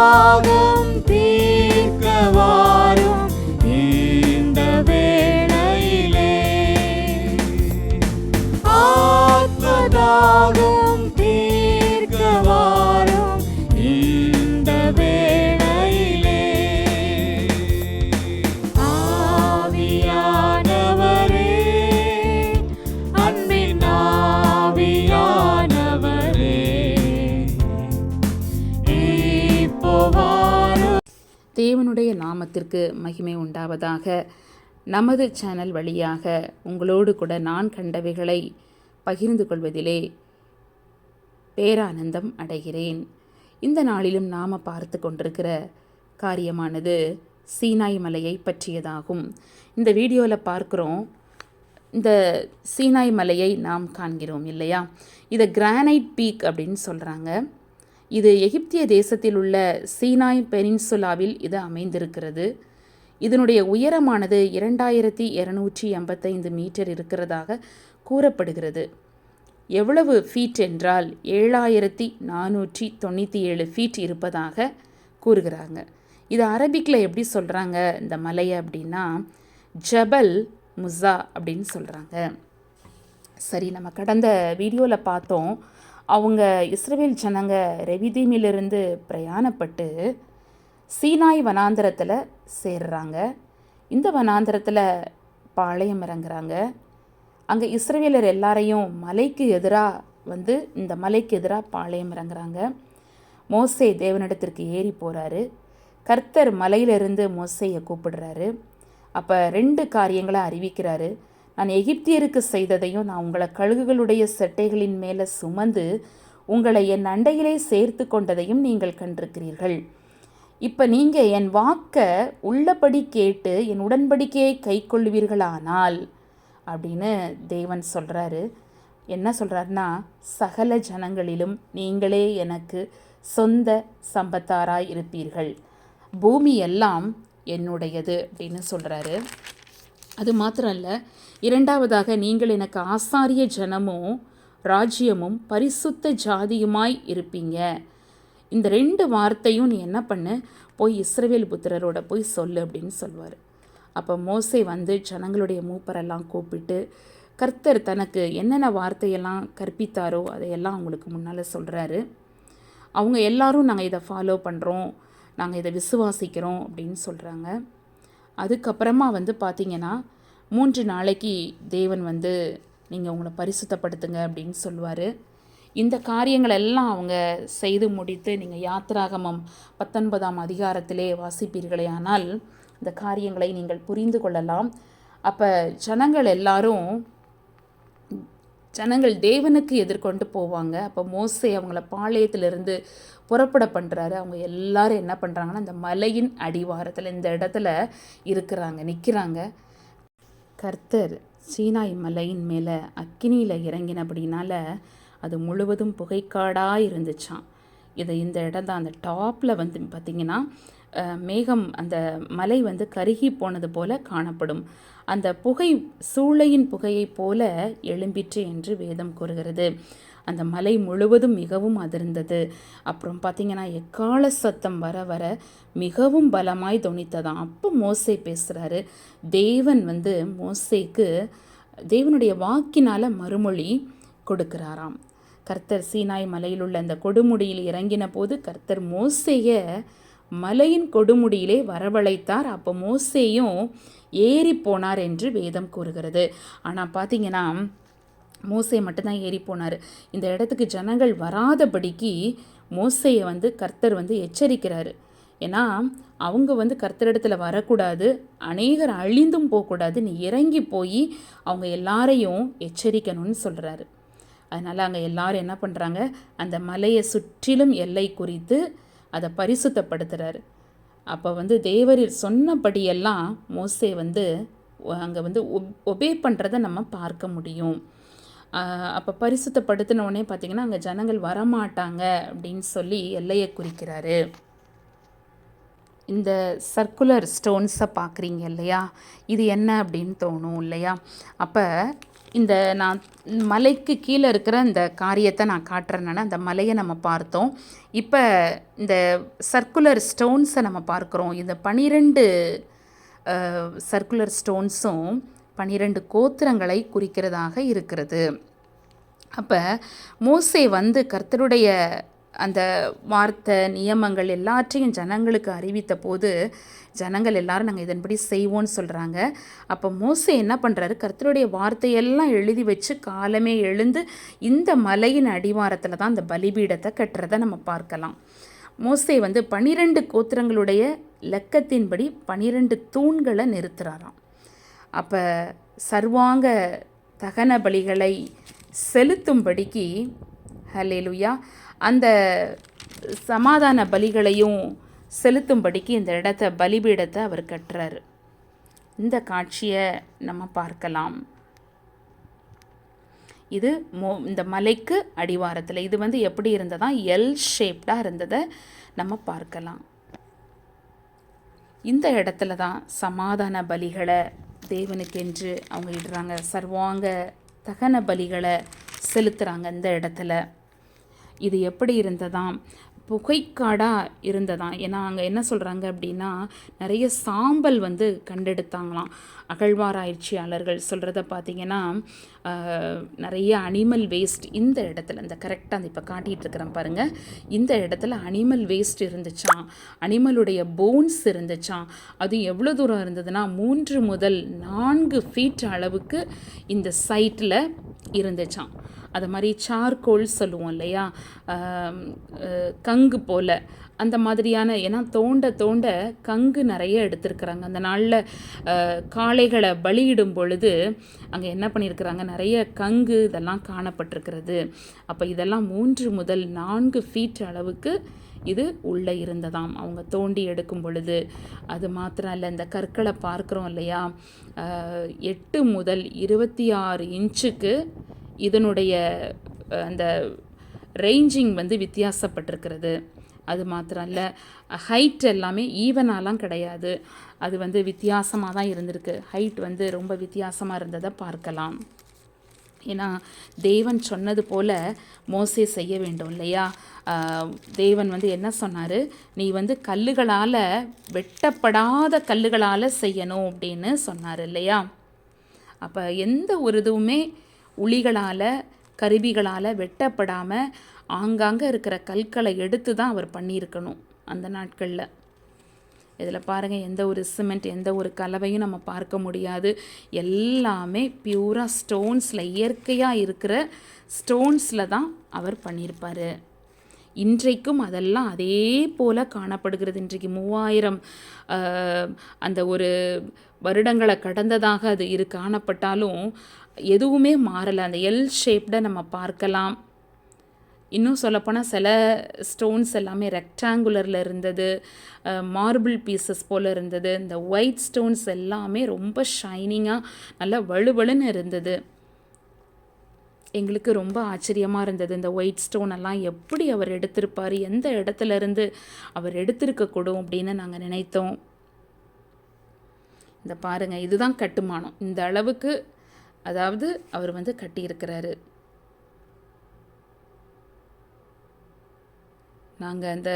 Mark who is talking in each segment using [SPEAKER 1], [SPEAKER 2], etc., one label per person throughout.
[SPEAKER 1] தாகம் தீர்க்க வாரும் இந்த வேளையிலே. ஆத்ம தாகம் தீர்க்க வாரும் இந்த வேளையிலே. ஆவியானவரே, அன்பின் ஆவியானவரே, இப்போ வாரும்.
[SPEAKER 2] தேவனுடைய நாமத்திற்கு மகிமை உண்டாவதாக. நமது சேனல் வழியாக உங்களோடு கூட நான் கண்டவைகளை பகிர்ந்து கொள்வதிலே பேரானந்தம் அடைகிறேன். இந்த நாளிலும் நாம் பார்த்து கொண்டிருக்கிற காரியமானது சீனாய் மலையை பற்றியதாகும். இந்த வீடியோவில் பார்க்குறோம், இந்த சீனாய் மலையை நாம் காண்கிறோம் இல்லையா? இதை கிரானைட் பீக் அப்படின்னு சொல்கிறாங்க. இது எகிப்திய தேசத்தில் உள்ள சீனாய் பெனின்சுலாவில் இது அமைந்திருக்கிறது. இதனுடைய உயரமானது 2285 மீட்டர் இருக்கிறதாக கூறப்படுகிறது. எவ்வளவு ஃபீட் என்றால் 7497 ஃபீட் இருப்பதாக கூறுகிறாங்க. இது அரபிக்கில் எப்படி சொல்கிறாங்க இந்த மலையை அப்படின்னா ஜபல் முஸா அப்படின்னு சொல்கிறாங்க. சரி, நம்ம கடந்த வீடியோவில் பார்த்தோம், அவங்க இஸ்ரவேல் ஜனங்க ரெவிதீமிலிருந்து பிரயாணப்பட்டு சீனாய் வனாந்தரத்தில் சேர்றாங்க. இந்த வனாந்தரத்தில் பாளையம் இறங்குறாங்க. அங்கே இஸ்ரவேலர் எல்லாரையும் மலைக்கு எதிராக இந்த மலைக்கு எதிராக பாளையம் இறங்குறாங்க. மோசே தேவனிடத்திற்கு ஏறி போகிறாரு. கர்த்தர் மலையிலிருந்து மோசேயை கூப்பிடுறாரு. அப்போ 2 காரியங்களை அறிவிக்கிறாரு. நான் எகிப்தியருக்கு செய்ததையும் நான் உங்களை கழுகுகளுடைய செட்டைகளின் மேலே சுமந்து உங்களை என் அண்டையிலே சேர்த்து கொண்டதையும் நீங்கள் கண்டிருக்கிறீர்கள். இப்போ நீங்கள் என் வாக்கை உள்ளபடி கேட்டு என் உடன்படிக்கையை கை கொள்வீர்களானால் அப்படின்னு தேவன் சொல்கிறாரு. என்ன சொல்கிறாருன்னா, சகல ஜனங்களிலும் நீங்களே எனக்கு சொந்த சம்பத்தாராய் இருப்பீர்கள், பூமி எல்லாம் என்னுடையது அப்படின்னு சொல்கிறாரு. அது மாத்திரம் இல்லை, 2வதாக நீங்கள் எனக்கு ஆசாரிய ஜனமும் ராஜ்யமும் பரிசுத்த ஜாதியுமாய் இருப்பீங்க. இந்த 2 வார்த்தையும் நீ என்ன பண்ணு, போய் இஸ்ரவேல் புத்திரரோட போய் சொல்லு அப்படின்னு சொல்லுவார். அப்போ மோசே ஜனங்களுடைய மூப்பரெல்லாம் கூப்பிட்டு கர்த்தர் தனக்கு என்னென்ன வார்த்தையெல்லாம் கற்பித்தாரோ அதையெல்லாம் அவங்களுக்கு முன்னால் சொல்கிறாரு. அவங்க எல்லாரும் நாங்கள் இதை ஃபாலோ பண்ணுறோம், நாங்கள் இதை விசுவாசிக்கிறோம் அப்படின்னு சொல்கிறாங்க. அதுக்கப்புறமா பார்த்திங்கன்னா 3 நாளைக்கு தேவன் நீங்கள் உங்களை பரிசுத்தப்படுத்துங்க அப்படின்னு சொல்லுவார். இந்த காரியங்கள் எல்லாம் அவங்க செய்து முடித்து நீங்கள் யாத்திராகமம் 19ஆம் அதிகாரத்திலே வாசிப்பீர்களே ஆனால் இந்த காரியங்களை நீங்கள் புரிந்து கொள்ளலாம். அப்போ ஜனங்கள் தேவனுக்கு எதிர்கொண்டு போவாங்க. அப்போ மோசே அவங்கள பாளையத்திலிருந்து புறப்பட பண்ணுறாரு. அவங்க எல்லாரும் என்ன பண்ணுறாங்கன்னா இந்த மலையின் அடிவாரத்தில் இந்த இடத்துல நிற்கிறாங்க. கர்த்தர் சீனாய் மலையின் மேலே அக்கினியில் இறங்கினபடினால அது முழுவதும் புகைக்காடாக இருந்துச்சான். இந்த இடம் தான் அந்த டாப்பில் பார்த்திங்கன்னா மேகம், அந்த மலை கருகி போனது போல காணப்படும். அந்த புகை சூளையின் புகையை போல எழும்பிற்று என்று வேதம் கூறுகிறது. அந்த மலை முழுவதும் மிகவும் அதிர்ந்தது. அப்புறம் பார்த்திங்கன்னா எக்கால சத்தம் வர வர மிகவும் பலமாய் தொனித்ததாம். அப்போ மோசே பேசுகிறாரு. தேவன் மோசேக்கு தேவனுடைய வாக்கினால் மறுமொழி கொடுக்கிறாராம். கர்த்தர் சீனாய் மலையில் உள்ள அந்த கொடுமுடியில் இறங்கின போது கர்த்தர் மோசேயை மலையின் கொடுமுடியிலே வரவழைத்தார். அப்போ மோசேயும் ஏறி போனார் என்று வேதம் கூறுகிறது. ஆனால் பார்த்திங்கன்னா மோசே மட்டும்தான் ஏறி போனார். இந்த இடத்துக்கு ஜனங்கள் வராதபடிக்கு மோசேயை கர்த்தர் எச்சரிக்கிறாரு. ஏன்னா அவங்க கர்த்தரிடத்தில் வரக்கூடாது, அநேகர் அழிந்தும் போகக்கூடாது, நீ இறங்கி போய் அவங்க எல்லாரையும் எச்சரிக்கணும்னு சொல்கிறாரு. அதனால் அங்கே எல்லாரும் என்ன பண்ணுறாங்க, அந்த மலையை சுற்றிலும் எல்லை குறித்து அதை பரிசுத்தப்படுத்துகிறாரு. அப்போ தேவரீர் சொன்னபடியெல்லாம் மோசே அங்கே ஒபே பண்ணுறதை நம்ம பார்க்க முடியும். அப்போ பரிசுத்தப்படுத்தினோடனே பார்த்திங்கன்னா அங்கே ஜனங்கள் வரமாட்டாங்க அப்படின்னு சொல்லி எல்லையை குறிக்கிறாரு. இந்த சர்க்குலர் ஸ்டோன்ஸை பார்க்குறீங்க இல்லையா, இது என்ன அப்படின்னு தோணும் இல்லையா? அப்போ இந்த நான் மலைக்கு கீழே இருக்கிற இந்த காரியத்தை நான் காட்டுறேன்னா, அந்த மலையை நம்ம பார்த்தோம். இப்போ இந்த சர்க்குலர் ஸ்டோன்ஸை நம்ம பார்க்குறோம். இந்த 12 சர்க்குலர் ஸ்டோன்ஸும் 12 கோத்திரங்களை குறிக்கிறதாக இருக்கிறது. அப்போ மோசே வந்து கர்த்தருடைய அந்த வார்த்தை நியமங்கள் எல்லாற்றையும் ஜனங்களுக்கு அறிவித்த போது ஜனங்கள் எல்லாரும் நாங்கள் இதன்படி செய்வோன்னு சொல்கிறாங்க. அப்போ மோசே என்ன பண்ணுறாரு, கர்த்தருடைய வார்த்தையெல்லாம் எழுதி வச்சு காலமே எழுந்து இந்த மலையின் அடிவாரத்தில் தான் அந்த பலிபீடத்தை கட்டுறதை நம்ம பார்க்கலாம். மோசே வந்து 12 கோத்திரங்களுடைய லக்கத்தின்படி 12 தூண்களை நிறுத்துகிறாராம். அப்போ சர்வாங்க தகன பலிகளை செலுத்தும்படிக்கு ஹல்லேலூயா அந்த சமாதான பலிகளையும் செலுத்தும்படிக்கு இந்த இடத்த பலிபீடத்தை அவர் கட்டுறாரு. இந்த காட்சியை நம்ம பார்க்கலாம். இது இந்த மலைக்கு அடிவாரத்தில் இது வந்து எப்படி இருந்ததா, எல் ஷேப்டாக இருந்ததை நம்ம பார்க்கலாம். இந்த இடத்துல தான் சமாதான பலிகளை தேவனுக்கென்று அவங்க இடுறாங்க. சர்வாங்க தகன பலிகளை செலுத்துகிறாங்க இந்த இடத்துல. இது எப்படி இருந்ததாம், புகைக்காடாக இருந்ததாம். ஏன்னா அங்கே என்ன சொல்கிறாங்க அப்படின்னா, நிறைய சாம்பல் வந்து கண்டெடுத்தாங்களாம். அகழ்வாராய்ச்சியாளர்கள் சொல்கிறத பார்த்திங்கன்னா நிறைய அனிமல் வேஸ்ட் இந்த இடத்துல, இந்த கரெக்டாக அந்த இப்போ காட்டிகிட்டு இருக்கிறேன் பாருங்கள், இந்த இடத்துல அனிமல் வேஸ்ட் இருந்துச்சான், அனிமலுடைய போன்ஸ் இருந்துச்சான். அது எவ்வளோ தூரம் இருந்ததுன்னா 3 முதல் 4 ஃபீட் அளவுக்கு இந்த சைட்டில் இருந்துச்சான். அது மாதிரி சார்கோல் சொல்லுவோம் இல்லையா, கங்கு போல் அந்த மாதிரியான, ஏன்னா தோண்ட கங்கு நிறைய எடுத்திருக்கிறாங்க. அந்த நாளில் காளைகளை பலியிடும் பொழுது அங்கே என்ன பண்ணியிருக்கிறாங்க, நிறைய கங்கு இதெல்லாம் காணப்பட்டிருக்கிறது. அப்போ இதெல்லாம் 3 முதல் 4 ஃபீட் அளவுக்கு இது உள்ளே இருந்ததாம் அவங்க தோண்டி எடுக்கும் பொழுது. அது மாத்திரம் இல்லை, இந்த கற்களை பார்க்குறோம் இல்லையா, 8 முதல் 26 இன்ச்சுக்கு இதனுடைய அந்த ரேஞ்சிங் வந்து வித்தியாசப்பட்டிருக்கிறது. அது மாத்திரம் இல்லை, ஹைட் எல்லாமே ஈவனாலாம் கிடையாது, அது வந்து வித்தியாசமாக தான் இருந்திருக்கு. ஹைட் வந்து ரொம்ப வித்தியாசமாக இருந்ததை பார்க்கலாம். ஏன்னா தேவன் சொன்னது போல் மோசே செய்ய வேண்டும் இல்லையா. தேவன் வந்து என்ன சொன்னார், நீ வந்து கல்லுகளால், வெட்டப்படாத கல்லுகளால் செய்யணும் அப்படின்னு சொன்னார் இல்லையா. அப்போ எந்த ஒரு இதுவுமே உளிகளால் கருவிகளால் வெட்டப்படாமல் ஆங்காங்கே இருக்கிற கற்களை எடுத்து தான் அவர் பண்ணியிருக்கணும் அந்த நாட்களில். இதில் பாருங்கள், எந்த ஒரு சிமெண்ட் எந்த ஒரு கலவையும் நம்ம பார்க்க முடியாது. எல்லாமே பியூராக ஸ்டோன்ஸில், இயற்கையாக இருக்கிற ஸ்டோன்ஸில் தான் அவர் பண்ணியிருப்பார். இன்றைக்கும் அதெல்லாம் அதே போல் காணப்படுகிறது. இன்றைக்கு 3000 அந்த ஒரு வருடங்களை கடந்ததாக அது காணப்பட்டாலும் எதுவுமே மாறலை. அந்த எல் ஷேப்டை நம்ம பார்க்கலாம். இன்னும் சொல்லப்போனால் சில ஸ்டோன்ஸ் எல்லாமே ரெக்டாங்குலரில் இருந்தது, மார்பிள் பீசஸ் போல் இருந்தது. இந்த ஒயிட் ஸ்டோன்ஸ் எல்லாமே ரொம்ப ஷைனிங்காக நல்லா வலுவலுன்னு இருந்தது. எங்களுக்கு ரொம்ப ஆச்சரியமாக இருந்தது, இந்த ஒயிட் ஸ்டோன் எல்லாம் எப்படி அவர் எடுத்திருப்பார், எந்த இடத்துல இருந்து அவர் எடுத்திருக்கக்கூடும் அப்படின்னு நாங்கள் நினைத்தோம். இந்த பாருங்கள், இதுதான் கட்டுமானம். இந்த அளவுக்கு அதாவது அவர் வந்து கட்டியிருக்கிறாரு. நாங்கள் அந்த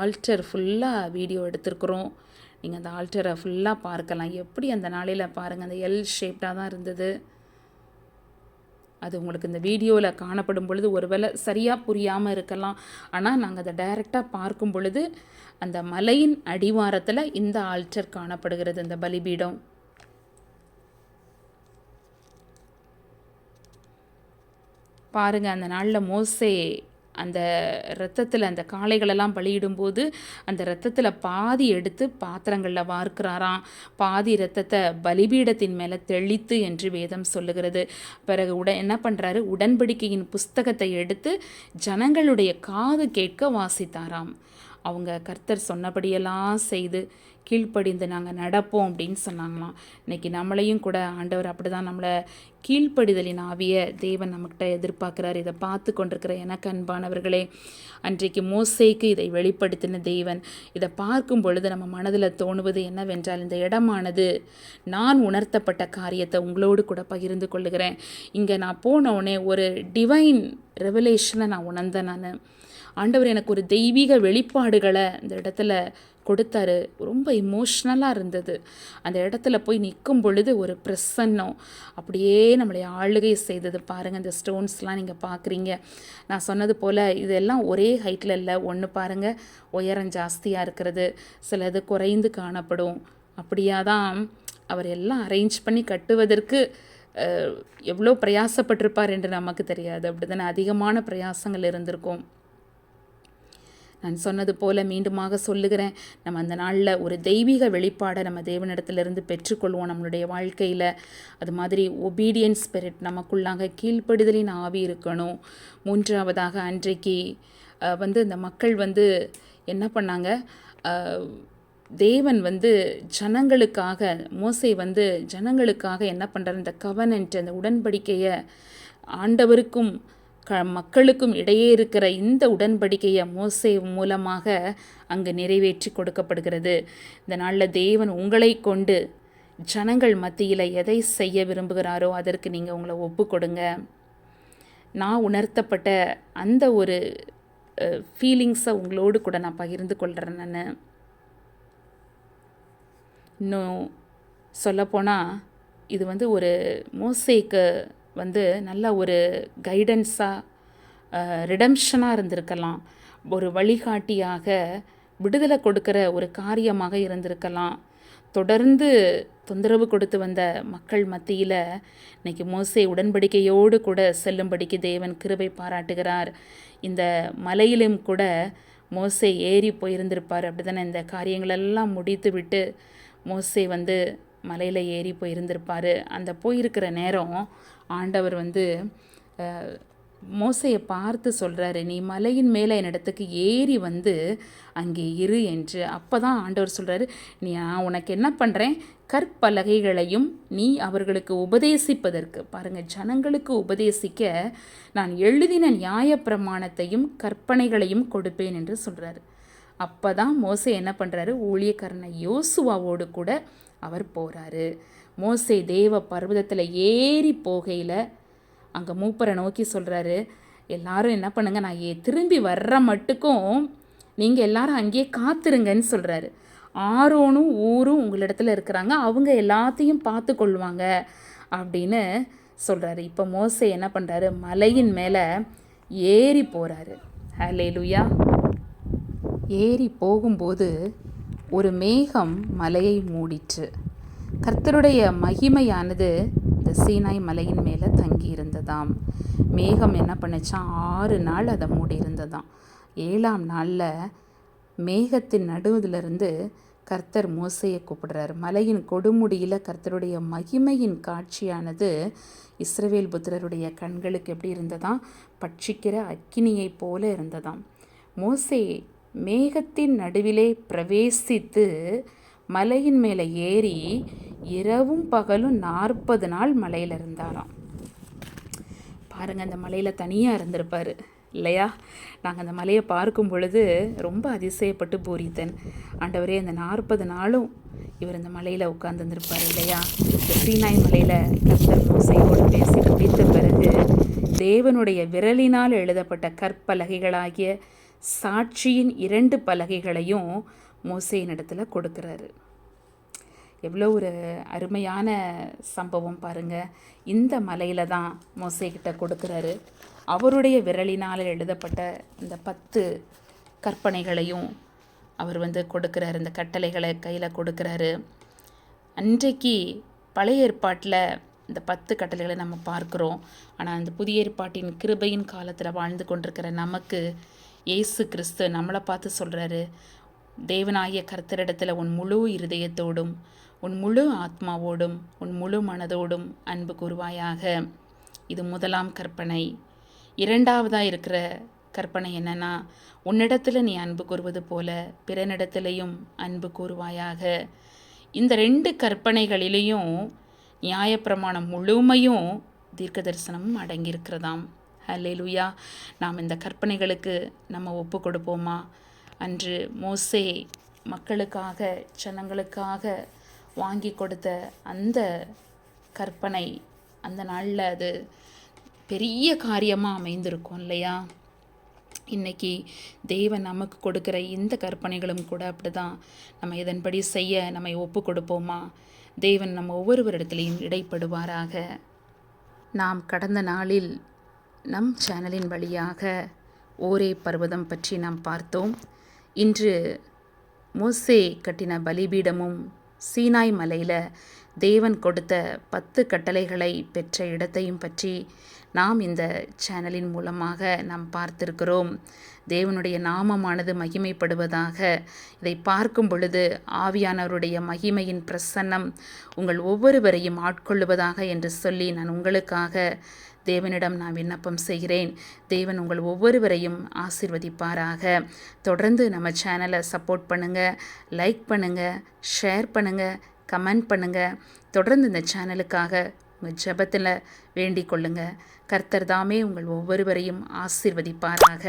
[SPEAKER 2] ஆல்டர் ஃபுல்லாக வீடியோ எடுத்திருக்கிறோம். நீங்கள் அந்த ஆல்டரை ஃபுல்லாக பார்க்கலாம். எப்படி அந்த நாளையில் பாருங்கள், அந்த எல் ஷேப்டாக தான் இருந்தது. அது உங்களுக்கு இந்த வீடியோவில் காணப்படும் பொழுது ஒருவேளை சரியாக புரியாமல் இருக்கலாம். ஆனால் நாங்கள் அதை டைரெக்டாக பார்க்கும் பொழுது அந்த மலையின் அடிவாரத்தில் இந்த ஆல்டர் காணப்படுகிறது, இந்த பலிபீடம். பாருங்கள், அந்த நாளில் மோசே அந்த இரத்தத்தில் அந்த காளைகளெல்லாம் பலியிடும்போது அந்த இரத்தத்தில் பாதி எடுத்து பாத்திரங்களில் வார்க்கிறாராம், பாதி இரத்தத்தை பலிபீடத்தின் மேலே தெளித்து என்று வேதம் சொல்லுகிறது. பிறகு என்ன பண்ணுறாரு, உடன்படிக்கையின் புஸ்தகத்தை எடுத்து ஜனங்களுடைய காது கேட்க வாசித்தாராம். அவங்க கர்த்தர் சொன்னபடியெல்லாம் செய்து கீழ்ப்படிந்து நாங்கள் நடப்போம் அப்படின்னு சொன்னாங்களாம். இன்றைக்கி நம்மளையும் கூட ஆண்டவர் அப்படி தான் நம்மளை கீழ்ப்படிதலின் ஆவிய தேவன் நம்மகிட்ட எதிர்பார்க்குறார். இதை பார்த்து கொண்டிருக்கிற எனக்கு அன்பானவர்களே, அன்றைக்கு மோசேக்கு இதை வெளிப்படுத்தின தேவன் இதை பார்க்கும் பொழுது நம்ம மனதில் தோணுவது என்னவென்றால், இந்த இடமானது நான் உணர்த்தப்பட்ட காரியத்தை உங்களோடு கூட பகிர்ந்து கொள்ளுகிறேன். இங்கே நான் போனவுடனே ஒரு டிவைன் ரெவலேஷனை நான் உணர்ந்தேன். நான் ஆண்டவர் எனக்கு ஒரு தெய்வீக வெளிப்பாடுகளை இந்த இடத்துல கொடுத்தாரு. ரொம்ப இமோஷ்னலாக இருந்தது. அந்த இடத்துல போய் நிற்கும் பொழுது ஒரு பிரசன்னம் அப்படியே நம்மளை ஆளுகை செய்தது. பாருங்கள், இந்த ஸ்டோன்ஸ்லாம் நீங்கள் பார்க்குறீங்க. நான் சொன்னது போல் இதெல்லாம் ஒரே ஹைட்டில் இல்லை. ஒன்று பாருங்கள், உயரம் ஜாஸ்தியாக இருக்கிறது, சிலது குறைந்து காணப்படும். அப்படியாக தான் அவர் எல்லாம் அரேஞ்ச் பண்ணி கட்டுவதற்கு எவ்வளோ பிரயாசப்பட்டிருப்பார் என்று நமக்கு தெரியாது. அப்படி தானே அதிகமான பிரயாசங்கள் இருந்திருக்கும். நான் சொன்னது போல் மீண்டுமாக சொல்லுகிறேன், நம்ம அந்த நாளில் ஒரு தெய்வீக வெளிப்பாடை நம்ம தேவனிடத்திலிருந்து பெற்றுக்கொள்வோம் நம்மளுடைய வாழ்க்கையில். அது மாதிரி ஒபீடியன்ஸ் ஸ்பிரிட் நமக்குள்ளாக கீழ்ப்படிதலின் ஆவி இருக்கணும். மூன்றாவதாக அன்றைக்கு இந்த மக்கள் என்ன பண்ணாங்க, தேவன் ஜனங்களுக்காக, மோசே ஜனங்களுக்காக என்ன பண்ணுறாரு, இந்த கவனன்ட், அந்த உடன்படிக்கையை, ஆண்டவருக்கும் மக்களுக்கும் இடையே இருக்கிற இந்த உடன்படிக்கையை மோசே மூலமாக அங்கு நிறைவேற்றி கொடுக்கப்படுகிறது. இந்த நாளில் தேவன் உங்களை கொண்டு ஜனங்கள் மத்தியில் எதை செய்ய விரும்புகிறாரோ அதற்கு நீங்கள் உங்களை ஒப்பு கொடுங்க. நான் உணர்த்தப்பட்ட அந்த ஒரு ஃபீலிங்ஸை உங்களோடு கூட நான் பகிர்ந்து கொள்கிறேன். நான் இன்னும் சொல்லப்போனால் இது ஒரு மோசேக்கு நல்ல ஒரு கைடன்ஸாக, ரிடம்ஷனாக இருந்திருக்கலாம். ஒரு வழிகாட்டியாக, விடுதலை கொடுக்கிற ஒரு காரியமாக இருந்திருக்கலாம். தொடர்ந்து தொந்தரவு கொடுத்து வந்த மக்கள் மத்தியில் இன்றைக்கி மோசே உடன்படிக்கையோடு கூட செல்லும்படிக்கு தேவன் கிருபை பாராட்டுகிறார். இந்த மலையிலும் கூட மோசே ஏறி போயிருந்திருப்பார். அப்படி தானே இந்த காரியங்களெல்லாம் முடித்து விட்டு மோசே மலையில் ஏறி போயிருந்திருப்பார். அந்த போயிருக்கிற நேரம் ஆண்டவர் மோசையை பார்த்து சொல்கிறாரு, நீ மலையின் மேலே என்னிடத்துக்கு ஏறி அங்கே இரு என்று. அப்போ தான் ஆண்டவர் சொல்கிறாரு, நான் உனக்கு என்ன பண்ணுறேன், கற்பலகைகளையும் நீ அவர்களுக்கு உபதேசிப்பதற்கு, பாருங்கள், ஜனங்களுக்கு உபதேசிக்க நான் எழுதின நியாயப்பிரமாணத்தையும் கற்பனைகளையும் கொடுப்பேன் என்று சொல்கிறாரு. அப்போ தான் மோசே என்ன பண்ணுறாரு, ஊழியக்காரனை யோசுவாவோடு கூட அவர் போகிறாரு. மோசே தேவ பர்வதத்தில் ஏறி போகையில் அங்கே மூப்பரை நோக்கி சொல்கிறாரு, எல்லாரும் என்ன பண்ணுங்க, நான் திரும்பி வர்ற மட்டுக்கும் நீங்கள் எல்லாரும் அங்கேயே காத்துருங்கன்னு சொல்கிறாரு. ஆரோனும் ஊரும் உங்களிடத்துல இருக்கிறாங்க, அவங்க எல்லாத்தையும் பார்த்து கொள்வாங்க அப்படின்னு சொல்கிறாரு. இப்போ மோசே என்ன பண்ணுறாரு, மலையின் மேலே ஏறி போகிறாரு. ஹல்லேலூயா. ஏறி போகும்போது ஒரு மேகம் மலையை மூடிற்று. கர்த்தருடைய மகிமையானது இந்த சீனாய் மலையின் மேலே தங்கி இருந்ததாம். மேகம் என்ன பண்ணுச்சான், 6 நாள் அதை மூடி இருந்ததாம். 7ஆம் நாளில் மேகத்தின் நடுவிலிருந்து கர்த்தர் மோசையை கூப்பிடுறார். மலையின் கொடுமுடியில் கர்த்தருடைய மகிமையின் காட்சியானது இஸ்ரவேல் புத்திரருடைய கண்களுக்கு எப்படி இருந்ததாம், பட்சிக்கிற அக்கினியை போல இருந்ததாம். மோசே மேகத்தின் நடுவிலே பிரவேசித்து மலையின் மேலே ஏறி இரவும் பகலும் 40 நாள் மலையில் இருந்தாராம். பாருங்கள், அந்த மலையில் தனியாக இருந்திருப்பார் இல்லையா? நாங்கள் அந்த மலையை பார்க்கும் பொழுது ரொம்ப அதிசயப்பட்டு பூரித்தேன். ஆண்டவரே, அந்த 40 நாளும் இவர் இந்த மலையில் உட்கார்ந்துருப்பார் இல்லையா? இந்த சீனாய் மலையில் கர்த்தர் மோசையோடு பேசி முடித்த பிறகு தேவனுடைய விரலினால் எழுதப்பட்ட கற்பலகைகளாகிய சாட்சியின் 2 பலகைகளையும் மோசேயின் இடத்துல கொடுக்குறாரு. எவ்வளோ ஒரு அருமையான சம்பவம் பாருங்கள். இந்த மலையில் தான் மோசேக்கிட்ட கொடுக்குறாரு. அவருடைய விரலினால் எழுதப்பட்ட இந்த 10 கற்பனைகளையும் அவர் கொடுக்குறாரு. இந்த கட்டளைகளை கையில் கொடுக்குறாரு. அன்றைக்கு பழைய ஏற்பாட்டில் இந்த 10 கட்டளைகளை நம்ம பார்க்குறோம். ஆனால் அந்த புதிய ஏற்பாட்டின் கிருபையின் காலத்தில் வாழ்ந்து கொண்டிருக்கிற நமக்கு இயேசு கிறிஸ்து நம்மளை பார்த்து சொல்கிறாரு, தேவனாகிய கர்த்தரிடத்தில் உன் முழு இருதயத்தோடும், உன் முழு ஆத்மாவோடும், உன் முழு மனதோடும் அன்பு கூறுவாயாக. இது முதலாம் கற்பனை. 2ஆவதாக இருக்கிற கற்பனை என்னன்னா, உன்னிடத்தில் நீ அன்பு கூறுவது போல பிறனிடத்திலையும் அன்பு கூறுவாயாக. இந்த 2 கற்பனைகளிலேயும் நியாயப்பிரமாணம் முழுமையும் தீர்க்க தரிசனமும் அடங்கியிருக்கிறதாம். ஹல்லேலூயா. நாம் இந்த கற்பனைகளுக்கு நம்ம ஒப்பு கொடுப்போமா? அன்று மோசே மக்களுக்காக ஜனங்களுக்காக வாங்கி கொடுத்த அந்த கற்பனை அந்த நாளில் அது பெரிய காரியமாக அமைந்திருக்கும் இல்லையா? இன்றைக்கி தேவன் நமக்கு கொடுக்குற இந்த கற்பனைகளும் கூட அப்படி தான். நம்ம இதன்படி செய்ய நம்மை ஒப்பு கொடுப்போமா? தேவன் நம்ம ஒவ்வொருவரிடத்திலையும் இடைப்படுவாராக. நாம் கடந்த நாளில் நம் சேனலின் வழியாக ஓரே பர்வதம் பற்றி நாம் பார்த்தோம். இன்று மோசே கட்டின பலிபீடமும் சீனாய் மலையில் தேவன் கொடுத்த 10 கட்டளைகளை பெற்ற இடத்தையும் பற்றி நாம் இந்த சேனலின் மூலமாக நாம் பார்த்திருக்கிறோம். தேவனுடைய நாமமானது மகிமைப்படுவதாக. இதை பார்க்கும் பொழுது ஆவியானவருடைய மகிமையின் பிரசன்னம் உங்கள் ஒவ்வொருவரையும் ஆட்கொள்ளுவதாக என்று சொல்லி நான் உங்களுக்காக தேவனிடம் நான் விண்ணப்பம் செய்கிறேன். தேவன் உங்கள் ஒவ்வொருவரையும் ஆசீர்வதிப்பாராக. தொடர்ந்து நம்ம சேனலை சப்போர்ட் பண்ணுங்கள், லைக் பண்ணுங்கள், ஷேர் பண்ணுங்கள், கமெண்ட் பண்ணுங்கள். தொடர்ந்து இந்த சேனலுக்காக உங்கள் ஜெபத்தில் வேண்டிக் கொள்ளுங்கள். கர்த்தர் தாமே உங்கள் ஒவ்வொருவரையும் ஆசீர்வதிப்பாராக.